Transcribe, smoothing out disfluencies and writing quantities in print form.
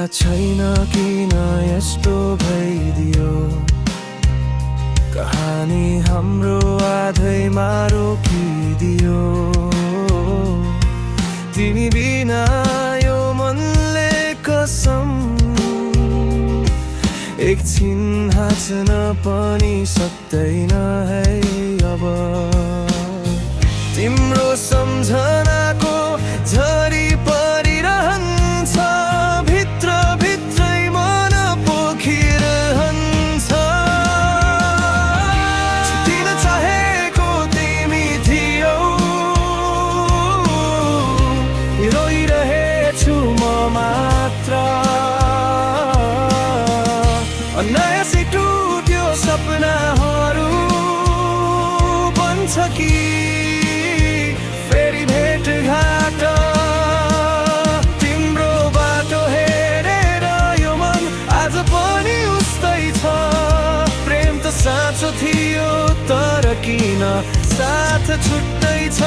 थाहा छैन किन यस्तो भइदियो, कहानी हाम्रो आधैमा रोकिदियो। तिमी बिना यो मनले कसम एकछिन हाँस्न पनि सक्दैन है अब। तिम्रो सम्झनाको झरी परिरहन्छ, भित्र भित्रै मन पोखिरहन्छ। छुटिन चाहेको तिमी थियौ, रोइरहेछु म मात्र। अनायासै टुट्यो सपनाहरू बन्छ कि फेरि भेटघाट। तिम्रो बाटो हेरेर यो मन आज पनि उस्तै छ। प्रेम त साँचो थियो तर किन साथ छुट्टै छ।